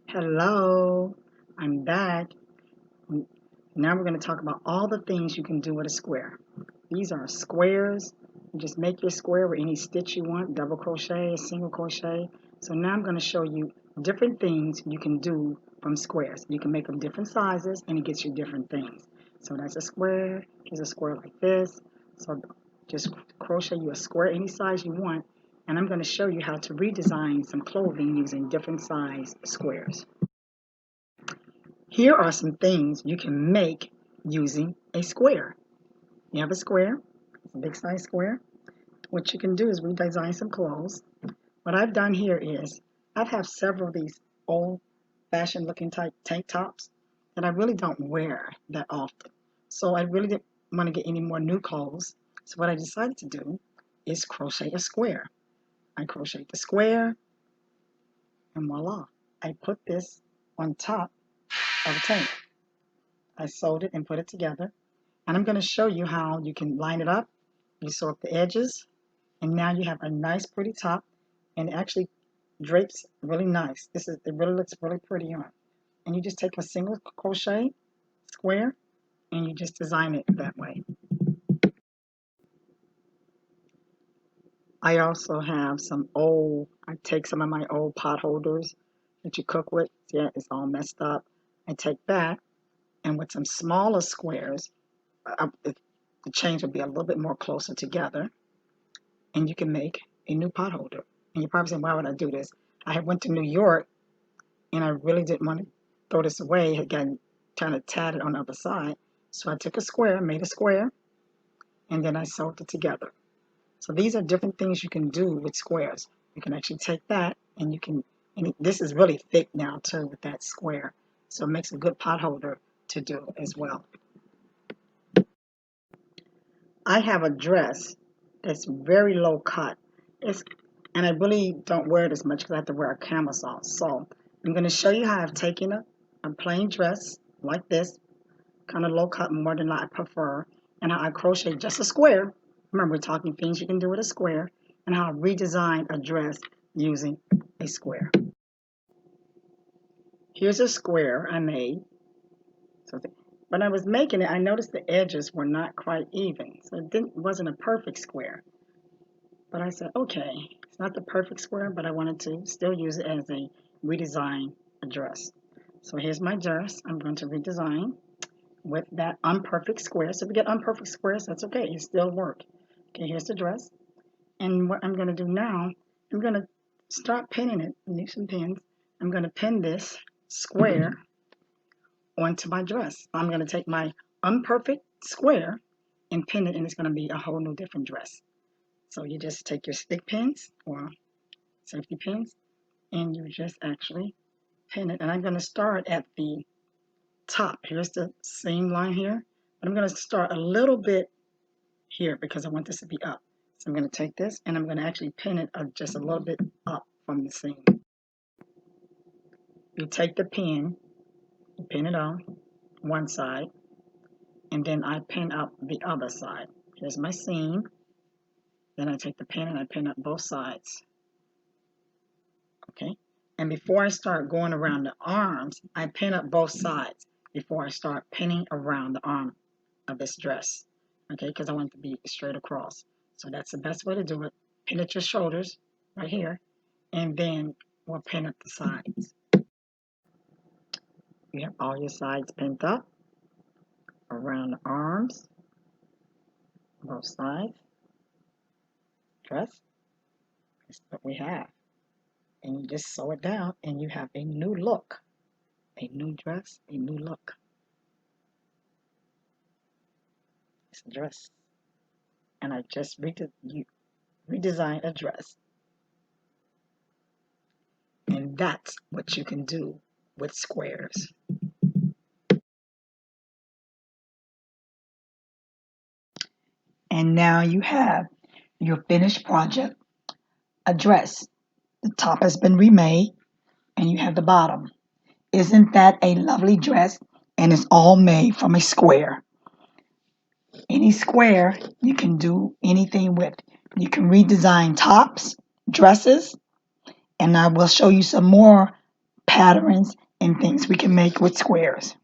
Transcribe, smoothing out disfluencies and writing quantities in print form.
Hello, I'm back. Now we're going to talk about all the things you can do with a square. These are squares. You just make your square with any stitch you want, double crochet, single crochet. So now I'm going to show you different things you can do from squares. You can make them different sizes and it gets you different things. So that's a square. Here's a square like this. So just crochet you a square any size you want. And I'm going to show you how to redesign some clothing using different size squares. Here are some things you can make using a square. You have a square, it's a big size square. What you can do is redesign some clothes. What I've done here is I have several of these old fashioned looking type tank tops that I really don't wear that often. So I really didn't want to get any more new clothes. So what I decided to do is crochet a square. I crochet the square and voila. I put this on top of the tank. I sewed it and put it together. And I'm going to show you how you can line it up. You sew up the edges, and now you have a nice pretty top, and it actually drapes really nice. It really looks really pretty on. And you just take a single crochet square, and you just design it that way. I also have I take some of my old pot holders that you cook with. Yeah, it's all messed up. I take that, and with some smaller squares, the chains will be a little bit more closer together, and you can make a new pot holder. And you're probably saying, why would I do this? I had went to New York and I really didn't want to throw this away. It had gotten kind of tattered on the other side. So I took a square, made a square, and then I sewed it together. So these are different things you can do with squares. You can actually take that and this is really thick now too with that square. So it makes a good pot holder to do as well. I have a dress that's very low cut. And I really don't wear it as much because I have to wear a camisole. So I'm going to show you how I've taken a plain dress like this, kind of low cut, more than I prefer, and how I crochet just a square. Remember, we're talking things you can do with a square, and how I redesign a dress using a square. Here's a square I made. So when I was making it, I noticed the edges were not quite even. So wasn't a perfect square. But I said, okay, it's not the perfect square, but I wanted to still use it as a redesign dress. So here's my dress. I'm going to redesign with that unperfect square. So if we get unperfect squares, that's okay. It still work. Okay, here's the dress. And what I'm going to do now, I'm going to start pinning it. Use some pins. I'm going to pin this square onto my dress. I'm going to take my unperfect square and pin it, and it's going to be a whole new different dress. So you just take your stick pins or safety pins and you just actually pin it. And I'm going to start at the top. Here's the seam line here. But I'm going to start a little bit here because I want this to be up. So I'm going to take this and I'm going to actually pin it just a little bit up from the seam. You take the pin, you pin it on one side, and then I pin up the other side. Here's my seam. Then I take the pin and I pin up both sides. Okay, and before I start going around the arms, I pin up both sides before I start pinning around the arm of this dress. Okay, because I want it to be straight across. So that's the best way to do it. Pin at your shoulders right here, and then we'll pin up the sides. You have all your sides pinned up around the arms, both sides. Dress. That's what we have. And you just sew it down and you have a new look. A new dress, a new look. It's a dress. And I just redesigned a dress. And that's what you can do with squares. And now you have your finished project, a dress. The top has been remade and you have the bottom. Isn't that a lovely dress? And it's all made from a square. Any square you can do anything with. You can redesign tops, dresses, and I will show you some more patterns and things we can make with squares.